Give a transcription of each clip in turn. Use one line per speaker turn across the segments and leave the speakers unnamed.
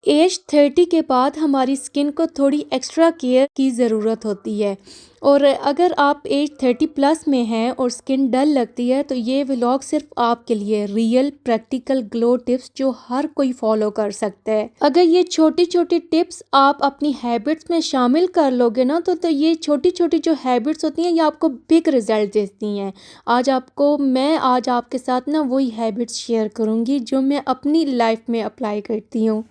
As 30 के बाद हमारी स्किन को थोड़ी एक्स्ट्रा केयर की ज़रूरत होती है। और अगर आप एज 30 प्लस में हैं और स्किन डल लगती है तो ये व्लॉग सिर्फ आपके लिए रियल प्रैक्टिकल ग्लो टिप्स जो हर कोई फॉलो कर सकता है। अगर ये छोटी छोटी टिप्स आप अपनी हैबिट्स में शामिल कर लोगे ना तो ये छोटी छोटी जो हैबिट्स होती हैं ये आपको बिग रिजल्ट देती हैं। मैं आज आपके साथ ना वही हैबिट्स शेयर करूँगी जो मैं अपनी लाइफ में अप्लाई करती हूँ।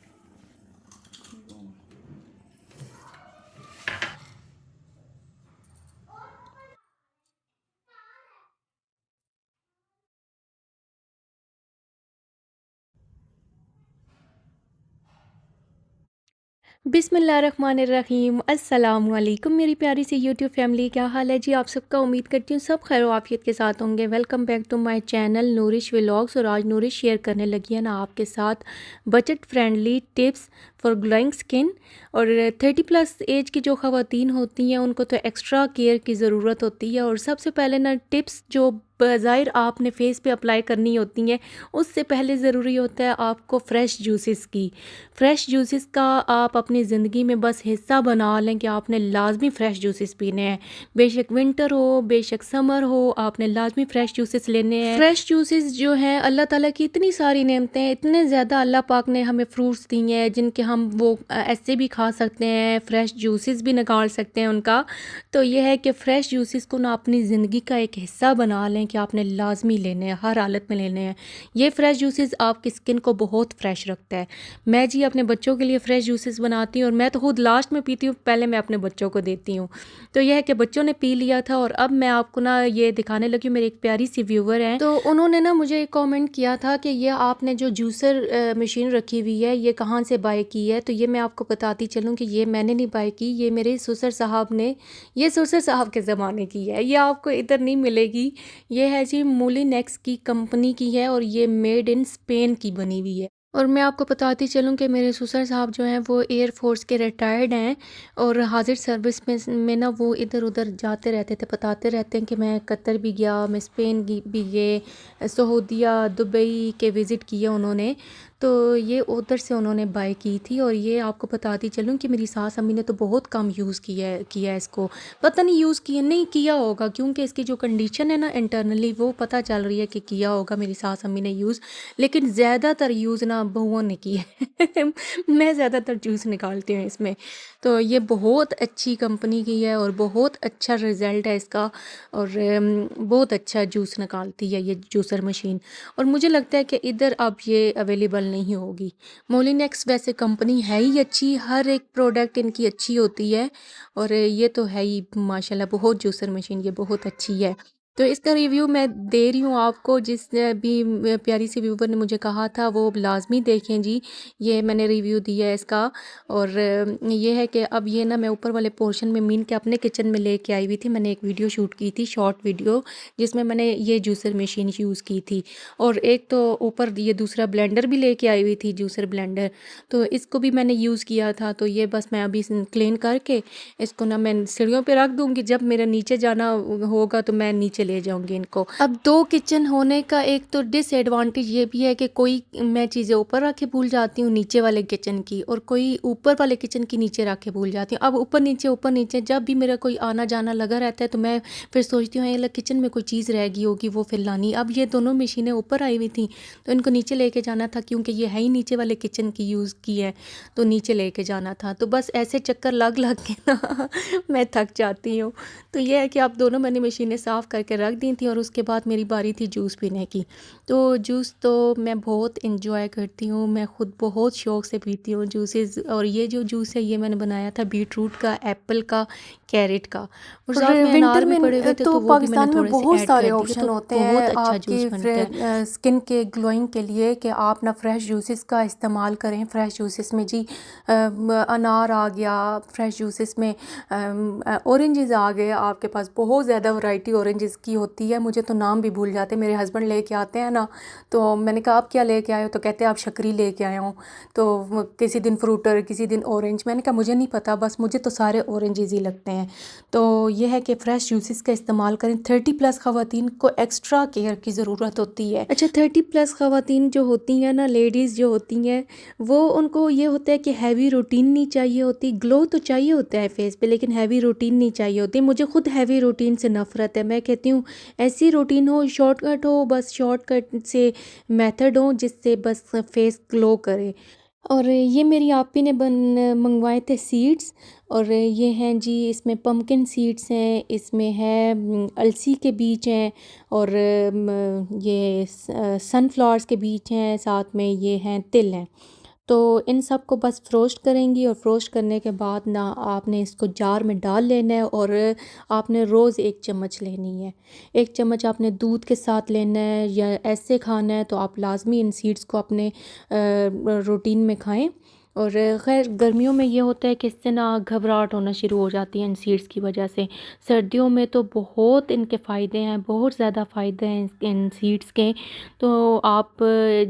बिस्मिल्लाहिर्रहमानिर्रहीम अस्सलाम वालेकुम मेरी प्यारी सी यूट्यूब फैमिली, क्या हाल है जी आप सबका। उम्मीद करती हूँ सब खैर आफियत के साथ होंगे। Welcome back to my channel Noorish vlogs. और आज नूरिश शेयर करने लगी है ना आपके साथ budget friendly tips for glowing skin. और 30 प्लस एज की जो ख़वातीन होती हैं उनको तो एक्स्ट्रा केयर की ज़रूरत होती है। और सबसे पहले ना टिप्स जो बज़ाहिर आपने फेस पे अप्लाई करनी होती हैं उससे पहले ज़रूरी होता है आपको फ़्रेश जूसेस की। फ़्रेश जूसेस का आप अपनी ज़िंदगी में बस हिस्सा बना लें कि आपने लाजमी फ़्रेश जूसेस पीने हैं। बेशक विंटर हो बेशक समर हो, आपने लाजमी फ़्रेश जूसेस लेने हैं। फ़्रेश जूसेस जो हैं अल्लाह ताला की इतनी सारी नेमतें हैं, इतने ज़्यादा अल्लाह पाक ने हमें फ्रूट्स दी हैं जिनके हम वो ऐसे भी खा सकते हैं, फ़्रेश जूसेस भी निकाल सकते हैं उनका। तो ये है कि फ़्रेश जूसेस को ना अपनी ज़िंदगी का एक हिस्सा बना लें कि आपने लाजमी लेने हैं, हर हालत में लेने हैं। ये फ़्रेश जूसेस आपकी स्किन को बहुत फ्रेश रखता है। मैं जी अपने बच्चों के लिए फ़्रेश जूसेस बनाती हूँ और मैं तो खुद लास्ट में पीती हूँ, पहले मैं अपने बच्चों को देती हूँ। तो यह है कि बच्चों ने पी लिया था और अब मैं आपको ना ये दिखाने लगी हूँ। मेरी एक प्यारी सी व्यूवर हैं तो उन्होंने ना मुझे एक कमेंट किया था कि ये आपने जो जूसर मशीन रखी हुई है ये कहाँ से बाय की है। तो ये मैं आपको बताती चलूँ कि ये मैंने नहीं बाय की, ये मेरे ससुर साहब ने, ये ससुर साहब के ज़माने की है, ये आपको इधर नहीं मिलेगी। ये है जी मोलिनेक्स की कंपनी की है और ये मेड इन स्पेन की बनी हुई है। और मैं आपको बताती चलूँ कि मेरे ससुर साहब जो हैं वो एयर फोर्स के रिटायर्ड हैं और हाजिर सर्विस में ना वो इधर उधर जाते रहते थे, बताते रहते हैं कि मैं कतर भी गया, मैं स्पेन भी गए, सऊदीया दुबई के विज़िट किए उन्होंने। तो ये उधर से उन्होंने बाय की थी। और ये आपको बताती चलूँ कि मेरी सास अम्मी ने तो बहुत कम यूज़ किया है इसको। पता नहीं यूज़ किया नहीं किया होगा क्योंकि इसकी जो कंडीशन है ना इंटरनली वो पता चल रही है कि किया होगा मेरी सास अम्मी ने यूज़, लेकिन ज़्यादातर यूज़ ना बहुओं ने की है मैं ज़्यादातर जूस निकालती हूँ इसमें। तो ये बहुत अच्छी कंपनी की है और बहुत अच्छा रिज़ल्ट है इसका। और बहुत अच्छा जूस निकालती है ये जूसर मशीन। और मुझे लगता है कि इधर अब ये अवेलेबल नहीं होगी। मोलिनेक्स वैसे कंपनी है ही अच्छी, हर एक प्रोडक्ट इनकी अच्छी होती है। और ये तो है ही माशाल्लाह, बहुत जूसर मशीन ये बहुत अच्छी है। तो इसका रिव्यू मैं दे रही हूँ आपको। जिसने भी प्यारी सी व्यूवर ने मुझे कहा था वो लाजमी देखें जी, ये मैंने रिव्यू दिया है इसका। और ये है कि अब ये ना मैं ऊपर वाले पोर्शन में मीन के अपने किचन में लेके आई हुई थी। मैंने एक वीडियो शूट की थी, शॉर्ट वीडियो, जिसमें मैंने ये जूसर मशीन यूज़ की थी। और एक तो ऊपर ये दूसरा ब्लेंडर भी लेके आई हुई थी, जूसर ब्लेंडर, तो इसको भी मैंने यूज़ किया था। तो ये बस मैं अभी क्लीन करके इसको ना मैं सीढ़ियों पे रख दूँगी, जब मेरा नीचे जाना होगा तो मैं नीचे ले जाऊँगी इनको। अब 2 किचन होने का एक तो डिसएडवांटेज ये भी है कि कोई मैं चीज़ें ऊपर रख के भूल जाती हूँ नीचे वाले किचन की, और कोई ऊपर वाले किचन की नीचे रख के भूल जाती हूँ। अब ऊपर नीचे जब भी मेरा कोई आना जाना लगा रहता है तो मैं फिर सोचती हूँ ये किचन में कोई चीज़ रह गई होगी वो फिर लानी। अब ये दोनों मशीनें ऊपर आई हुई थी तो इनको नीचे लेके जाना था, क्योंकि ये है ही नीचे वाले किचन की यूज़ की है तो नीचे लेके जाना था। तो बस ऐसे चक्कर लग लग के ना मैं थक जाती हूँ। तो ये है कि आप दोनों मैंने मशीनें साफ़ करके रख दी थी और उसके बाद मेरी बारी थी जूस पीने की। तो जूस तो मैं बहुत इंजॉय करती हूँ, मैं ख़ुद बहुत शौक़ से पीती हूँ जूसेस। और ये जो जूस है ये मैंने बनाया था बीटरूट का, एप्पल का, कैरेट का, और साथ में अनार भी पड़े हुए थे तो वो भी मैंने
पाकिस्तान में
थोड़े से
बहुत
ऐड
सारे
कर दिए।
ऑप्शन
तो
होते
बहुत
हैं
अच्छा जूस बनता है।
आपकी स्किन के ग्लोइंग के लिए कि आप ना फ्रेश जूसेस का इस्तेमाल करें। फ्रेश जूसेस में जी अनार आ गया, फ्रेश जूसेस में ऑरेंजेस आ गए, आपके पास बहुत ज़्यादा वैरायटी ऑरेंजेस की होती है, मुझे तो नाम भी भूल जाते, मेरे हस्बैंड लेके आते हैं ना, तो मैंने कहा आप क्या लेके आए हो, तो कहते हैं आप शक्करी लेके आए हो। तो किसी दिन फ्रूटर, किसी दिन ऑरेंज। मैंने कहा मुझे नहीं पता, बस मुझे तो सारे ऑरेंज ईजी लगते हैं। तो ये है कि फ़्रेश जूसेस का इस्तेमाल करें। 30+ ख़वातीन को एक्स्ट्रा केयर की ज़रूरत होती है।
अच्छा, 30+ ख़वातीन जो होती हैं ना, लेडीज़ जो होती हैं, वो उनको ये होता है कि हैवी रूटीन नहीं चाहिए होती। ग्लो तो चाहिए होता है फेस पे, लेकिन हैवी रूटीन नहीं चाहिए होती। मुझे खुद हैवी रूटीन से नफ़रत है। मैं कहती हूँ ऐसी रूटीन हो, शॉर्टकट हो, बस शॉर्टकट से मेथड हो जिससे बस फेस ग्लो करे। और ये मेरी आपी ने मंगवाए थे सीड्स, और ये हैं जी, इसमें पम्पकिन सीड्स हैं, इसमें है अलसी के बीज हैं, और ये सनफ्लावर्स के बीज हैं, साथ में ये हैं तिल हैं। तो इन सब को बस फ्रोस्ट करेंगी, और फ्रोस्ट करने के बाद ना आपने इसको जार में डाल लेना है, और आपने रोज़ 1 चम्मच लेनी है। 1 चम्मच आपने दूध के साथ लेना है, या ऐसे खाना है तो आप लाजमी इन सीड्स को अपने रूटीन में खाएं। और ख़ैर गर्मियों में ये होता है कि इससे ना घबराहट होना शुरू हो जाती है इन सीड्स की वजह से। सर्दियों में तो बहुत इनके फ़ायदे हैं, बहुत ज़्यादा फ़ायदे हैं इन सीड्स के। तो आप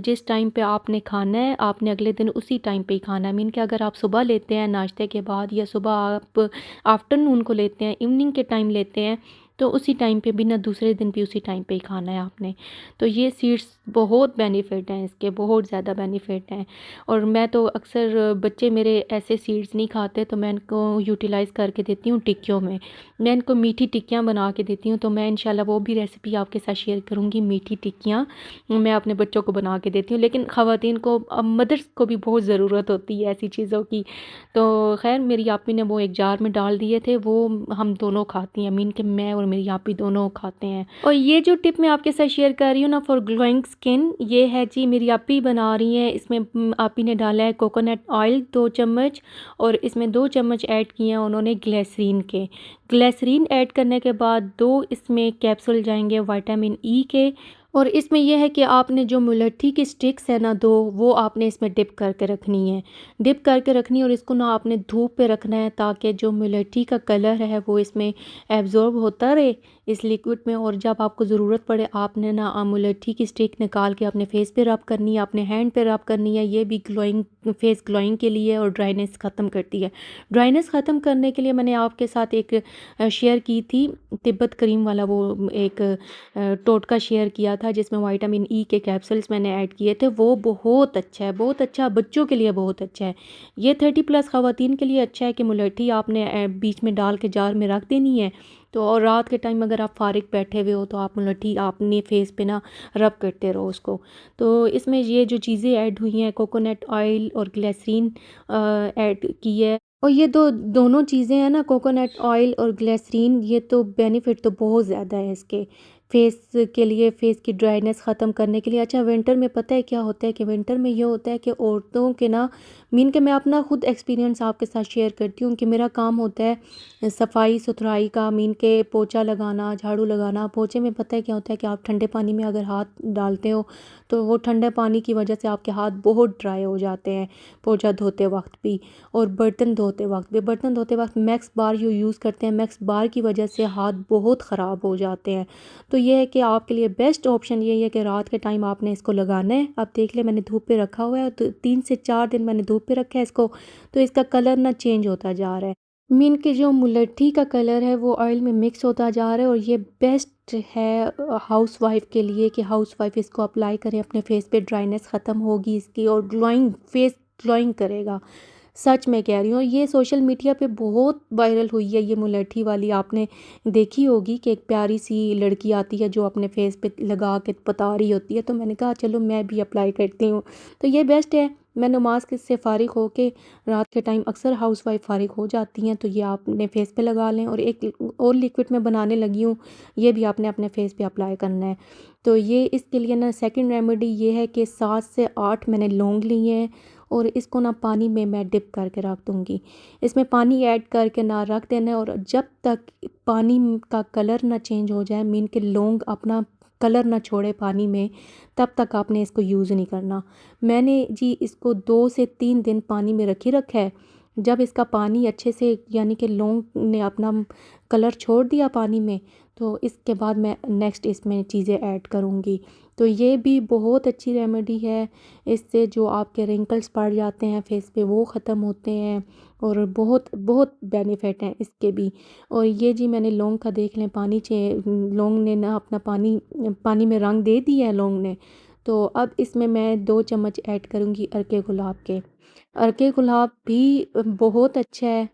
जिस टाइम पे आपने खाना है, आपने अगले दिन उसी टाइम पे ही खाना है। मीन कि अगर आप सुबह लेते हैं नाश्ते के बाद, या सुबह आप आफ्टरनून को लेते हैं, इवनिंग के टाइम लेते हैं, तो उसी टाइम पे भी ना दूसरे दिन भी उसी टाइम पे ही खाना है आपने। तो ये सीड्स बहुत बेनिफिट हैं इसके, बहुत ज़्यादा बेनिफिट हैं। और मैं तो अक्सर, बच्चे मेरे ऐसे सीड्स नहीं खाते, तो मैं इनको यूटिलाइज़ करके देती हूँ टिक्कियों में। मैं इनको मीठी टिक्कियाँ बना के देती हूँ, तो मैं इंशाल्लाह वो भी रेसिपी आपके साथ शेयर करूँगी। मीठी टिक्कियाँ मैं अपने बच्चों को बना के देती हूँ, लेकिन ख़वातीन को, मदर्स को भी बहुत ज़रूरत होती है ऐसी चीज़ों की। तो खैर मेरी आपी ने वो एक जार में डाल दिए थे, वो हम दोनों खाती हैं, मीन कि मैं और मेरी आपी दोनों खाते हैं। और ये जो टिप मैं आपके साथ शेयर कर रही हूँ ना, फॉर ग्लोइंग स्किन, ये है जी मेरी आपी बना रही हैं। इसमें आपी ने डाला है कोकोनट ऑयल 2 चम्मच, और इसमें 2 चम्मच ऐड किए हैं उन्होंने ग्लिसरीन के। ग्लिसरीन ऐड करने के बाद 2 इसमें कैप्सूल जाएंगे विटामिन ई के। और इसमें यह है कि आपने जो मुलट्ठी की स्टिक्स है ना 2, वो आपने इसमें डिप करके रखनी है, डिप करके रखनी है। और इसको ना आपने धूप पे रखना है, ताकि जो मुलट्ठी का कलर है वो इसमें एब्जॉर्ब होता रहे इस लिक्विड में। और जब आपको ज़रूरत पड़े, आपने ना मुलट्ठी की स्टिक निकाल के अपने फेस पे रब करनी है, अपने हैंड पे रब करनी है। ये भी ग्लोइंग, फेस ग्लोइंग के लिए, और ड्राइनेस ख़त्म करती है। ड्राइनेस ख़त्म करने के लिए मैंने आपके साथ एक शेयर की थी, तिब्बत क्रीम वाला, वो एक टोटका शेयर किया था जिसमें विटामिन ई के कैप्सूल्स मैंने ऐड किए थे। वो बहुत अच्छा है, बहुत अच्छा, बच्चों के लिए बहुत अच्छा है। ये 30+ ख़वातीन के लिए अच्छा है कि मुलट्ठी आपने बीच में डाल के जार में रख देनी है। तो और रात के टाइम अगर आप फारिग बैठे हुए हो, तो आप मुलट्ठी अपने फेस पे ना रब करते रहो उसको। तो इसमें ये जो चीज़ें ऐड हुई हैं, कोकोनट ऑयल और ग्लिसरीन ऐड की है। और ये दोनों चीज़ें हैं ना, कोकोनट ऑयल और ग्लिसरीन, ये तो बेनिफिट तो बहुत ज़्यादा है इसके फेस के लिए, फेस की ड्राइनेस ख़त्म करने के लिए। अच्छा, विंटर में पता है क्या होता है कि विंटर में ये होता है कि औरतों के ना, मीन के मैं अपना खुद एक्सपीरियंस आपके साथ शेयर करती हूँ कि मेरा काम होता है सफाई सुथराई का, मीन के पोछा लगाना, झाड़ू लगाना। पोछे में पता है क्या होता है कि आप ठंडे पानी में अगर हाथ डालते हो, तो वो ठंडे पानी की वजह से आपके हाथ बहुत ड्राई हो जाते हैं पोछा धोते वक्त भी, और बर्तन धोते वक्त भी। बर्तन धोते वक्त मैक्स बार यूज़ करते हैं, मैक्स बार की वजह से हाथ बहुत ख़राब हो जाते हैं। तो ये है कि आपके लिए बेस्ट ऑप्शन यही है कि रात के टाइम आपने इसको लगाना है। आप देख ले, मैंने धूप पे रखा हुआ है, तो 3 से 4 दिन मैंने धूप पे रखा है इसको, तो इसका कलर ना चेंज होता जा रहा है। मीन के जो मुलट्ठी का कलर है वो ऑयल में मिक्स होता जा रहा है। और ये बेस्ट है हाउस वाइफ के लिए कि हाउस वाइफ इसको अप्लाई करें अपने फेस पे, ड्राइनेस ख़त्म होगी इसकी, और ग्लोइंग फेस ग्लोइंग करेगा। सच में कह रही हूँ, ये सोशल मीडिया पे बहुत वायरल हुई है ये मुलट्ठी वाली। आपने देखी होगी कि एक प्यारी सी लड़की आती है जो अपने फेस पे लगा के बता रही होती है। तो मैंने कहा चलो मैं भी अप्लाई करती हूँ। तो ये बेस्ट है। मैं नमाज के से फ़ारिग हो के, रात के टाइम अक्सर हाउस वाइफ फ़ारिग हो जाती हैं, तो ये आपने फेस पे लगा लें। और एक और लिक्विड में बनाने लगी हूँ, ये भी आपने अपने फेस पे अप्लाई करना है। तो ये इसके लिए ना सेकंड रेमेडी ये है कि 7 से 8 मैंने लौंग लिए हैं, और इसको ना पानी में मैं डिप करके रख दूँगी। इसमें पानी ऐड करके ना रख देना है, और जब तक पानी का कलर ना चेंज हो जाए, मीन के लौंग अपना कलर ना छोड़े पानी में, तब तक आपने इसको यूज़ नहीं करना। मैंने जी इसको 2 से 3 दिन पानी में रखा है। जब इसका पानी अच्छे से, यानी कि लौंग ने अपना कलर छोड़ दिया पानी में, तो इसके बाद मैं नेक्स्ट इसमें चीज़ें ऐड करूँगी। तो ये भी बहुत अच्छी रेमेडी है, इससे जो आपके रिंकल्स पड़ जाते हैं फेस पे वो ख़त्म होते हैं और बहुत बहुत बेनिफिट हैं इसके भी। और ये जी मैंने लौंग का देख लें पानी लौंग ने ना अपना पानी पानी में रंग दे दिया है लौंग ने। तो अब इसमें मैं 2 चम्मच ऐड करूँगी अर्के गुलाब के। अर्के गुलाब भी बहुत अच्छा है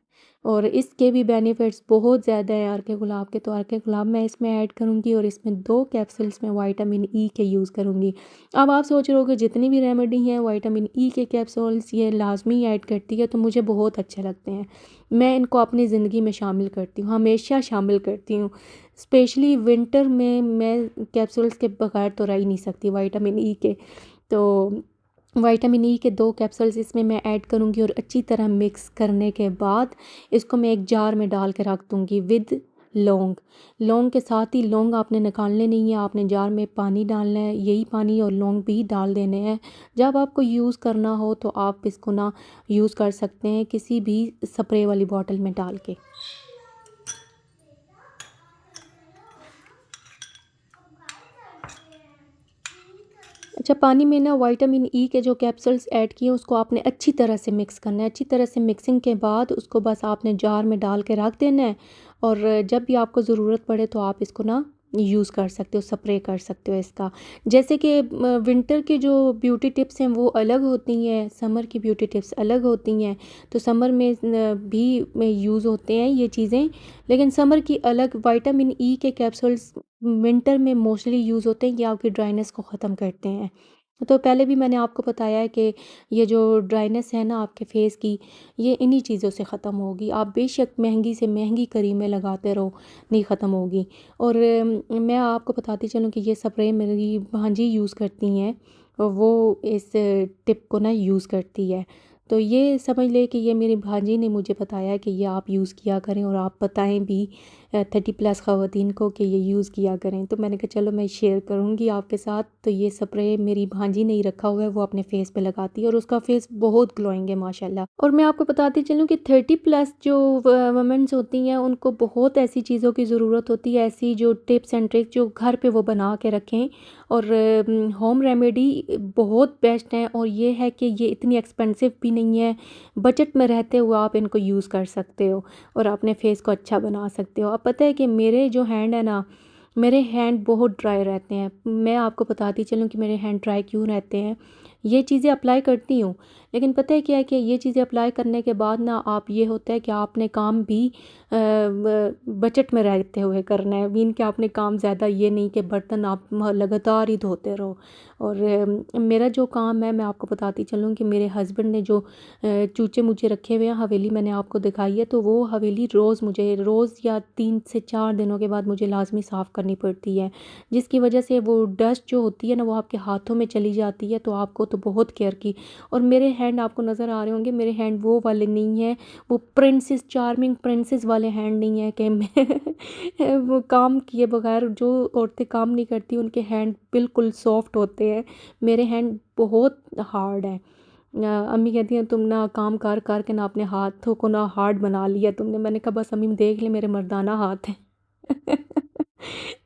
और इसके भी बेनिफिट्स बहुत ज़्यादा हैं अर्के गुलाब के। तो अर्के गुलाब मैं इसमें ऐड करूँगी और इसमें 2 कैप्सूल्स में विटामिन ई के यूज़ करूँगी। अब आप सोच रहे हो कि जितनी भी रेमेडी हैं विटामिन ई के कैप्सूल्स ये लाजमी ऐड करती है, तो मुझे बहुत अच्छे लगते हैं। मैं इनको अपनी ज़िंदगी में शामिल करती हूँ, हमेशा शामिल करती हूँ। स्पेशली विंटर में मैं कैप्सूल्स के बगैर तो रह ही नहीं सकती विटामिन ई के। तो विटामिन ई के 2 कैप्सूल्स इसमें मैं ऐड करूँगी और अच्छी तरह मिक्स करने के बाद इसको मैं एक जार में डाल के रख दूँगी विद लौंग। लौंग के साथ ही लौंग आपने निकालने नहीं है, आपने जार में पानी डालना है, यही पानी और लौंग भी डाल देने हैं। जब आपको यूज़ करना हो तो आप इसको ना यूज़ कर सकते हैं किसी भी स्प्रे वाली बॉटल में डाल के। अच्छा, पानी में ना विटामिन ई के जो कैप्सूल्स ऐड किए उसको आपने अच्छी तरह से मिक्स करना है। अच्छी तरह से मिक्सिंग के बाद उसको बस आपने जार में डाल के रख देना है और जब भी आपको ज़रूरत पड़े तो आप इसको ना यूज़ कर सकते हो, स्प्रे कर सकते हो इसका। जैसे कि विंटर की जो ब्यूटी टिप्स हैं वो अलग होती हैं, समर की ब्यूटी टिप्स अलग होती हैं। तो समर में भी में यूज़ होते हैं ये चीज़ें, लेकिन समर की अलग। विटामिन ई के कैप्सूल्स विंटर में मोस्टली यूज़ होते हैं, ये आपकी ड्राइनेस को ख़त्म करते हैं। तो पहले भी मैंने आपको बताया है कि ये जो ड्राइनेस है ना आपके फेस की, ये इन्हीं चीज़ों से ख़त्म होगी। आप बेशक महंगी से महंगी क्रीमें लगाते रहो, नहीं ख़त्म होगी। और मैं आपको बताती चलूँ कि ये स्प्रे मेरी भांजी यूज़ करती हैं, वो इस टिप को ना यूज़ करती है। तो ये समझ ले कि ये मेरी भांजी ने मुझे बताया कि ये आप यूज़ किया करें और आप बताएं भी 30+ ख़वातीन को कि ये यूज़ किया करें। तो मैंने कहा चलो मैं शेयर करूँगी आपके साथ। तो ये स्प्रे मेरी भांजी ने ही रखा हुआ है, वो अपने फेस पे लगाती है और उसका फेस बहुत ग्लोइंग है माशाल्लाह। और मैं आपको बताती चलूँ कि 30+ जो वुमेन्स होती हैं उनको बहुत ऐसी चीज़ों की ज़रूरत होती है, ऐसी जो टिप्स एंड ट्रिक्स जो घर पे वो बना के रखें। और होम रेमेडी बहुत बेस्ट हैं और ये है कि ये इतनी एक्सपेंसिव भी नहीं है, बजट में रहते हुए आप इनको यूज़ कर सकते हो और अपने फेस को अच्छा बना सकते हो। अब पता है कि मेरे जो हैंड है ना, मेरे हैंड बहुत ड्राई रहते हैं। मैं आपको बताती चलूँ कि मेरे हैंड ड्राई क्यों रहते हैं। ये चीज़ें अप्लाई करती हूँ, लेकिन पता है क्या है कि ये चीज़ें अप्लाई करने के बाद ना आप ये होता है कि आपने काम भी बजट में रहते हुए करना है। मीन कि आपने काम ज़्यादा ये नहीं कि बर्तन आप लगातार ही धोते रहो। और मेरा जो काम है मैं आपको बताती चलूँ कि मेरे हस्बैंड ने जो चूचे मुझे रखे हुए हैं, हवेली मैंने आपको दिखाई है, तो वो हवेली रोज़ या 3 से 4 दिनों के बाद मुझे लाजमी साफ़ करनी पड़ती है, जिसकी वजह से वो डस्ट जो होती है ना वो आपके हाथों में चली जाती है। तो आपको तो बहुत केयर की। और मेरे हैंड आपको नज़र आ रहे होंगे, मेरे हैंड वो वाले नहीं हैं, वो प्रिंसेस चार्मिंग प्रिंसेस वाले हैंड नहीं है कि मैं वो काम किए बगैर, जो औरतें काम नहीं करती उनके हैंड बिल्कुल सॉफ्ट होते हैं। मेरे हैंड बहुत हार्ड हैं। अम्मी कहती हैं तुम ना काम कर कर के ना अपने हाथों को ना हार्ड बना लिया तुमने। मैंने कहा बस अम्मी देख ले मेरे मर्दाना हाथ हैं।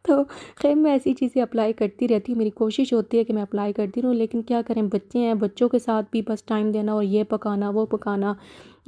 तो खैर मैं ऐसी चीज़ें अप्लाई करती रहती हूँ, मेरी कोशिश होती है कि मैं अप्लाई करती रहूँ, लेकिन क्या करें, बच्चे हैं, बच्चों के साथ भी बस टाइम देना और ये पकाना वो पकाना,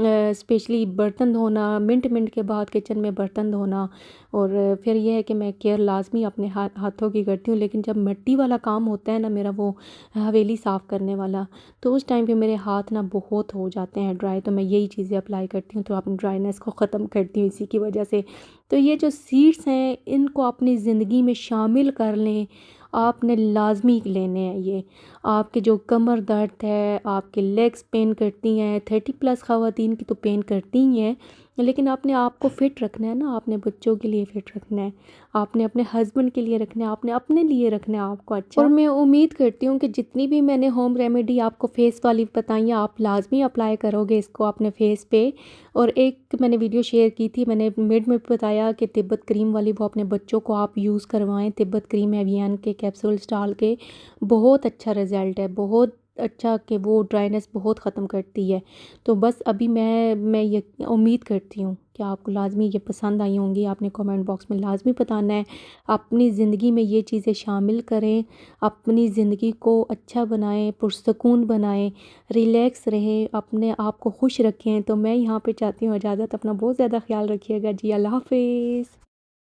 स्पेशली बर्तन धोना, मिनट मिनट के बाद किचन में बर्तन धोना। और फिर यह है कि मैं केयर लाजमी अपने हाथों की करती हूँ। लेकिन जब मिट्टी वाला काम होता है ना मेरा, वो हवेली साफ़ करने वाला, तो उस टाइम पे मेरे हाथ ना बहुत हो जाते हैं ड्राई। तो मैं यही चीज़ें अप्लाई करती हूँ तो अपनी ड्राइनेस को ख़त्म करती हूँ इसी की वजह से। तो ये जो सीड्स हैं इनको अपनी ज़िंदगी में शामिल कर लें, आपने लाजमी लेने हैं ये। आपके जो कमर दर्द है, आपके लेग्स पेन करती हैं, 30+ ख़वातीन की तो पेन करती ही हैं, लेकिन आपने आपको फ़िट रखना है ना, आपने बच्चों के लिए फ़िट रखना है, आपने अपने हस्बैंड के लिए रखना है, आपने अपने लिए रखना है आपको अच्छा। और मैं उम्मीद करती हूँ कि जितनी भी मैंने होम रेमेडी आपको फेस वाली बताई हैं, आप लाजमी अप्लाई करोगे इसको अपने फेस पे। और एक मैंने वीडियो शेयर की थी, मैंने मिड में बताया कि तिब्बत क्रीम वाली, वो अपने बच्चों को आप यूज़ करवाएं। तिब्बत क्रीम एवियन के कैप्सूल्स डाल के बहुत अच्छा रिज़ल्ट है, बहुत अच्छा कि वो ड्राइनेस बहुत ख़त्म करती है। तो बस अभी मैं ये उम्मीद करती हूँ कि आपको लाज़मी ये पसंद आई होंगी। आपने कमेंट बॉक्स में लाज़मी बताना है। अपनी ज़िंदगी में ये चीज़ें शामिल करें, अपनी ज़िंदगी को अच्छा बनाएं, पुरसकून बनाएं, रिलैक्स रहें, अपने आप को खुश रखें। तो मैं यहाँ पे चाहती हूँ इजाज़त, अपना बहुत ज़्यादा ख्याल रखिएगा जी। अल्लाह हाफ़िज़।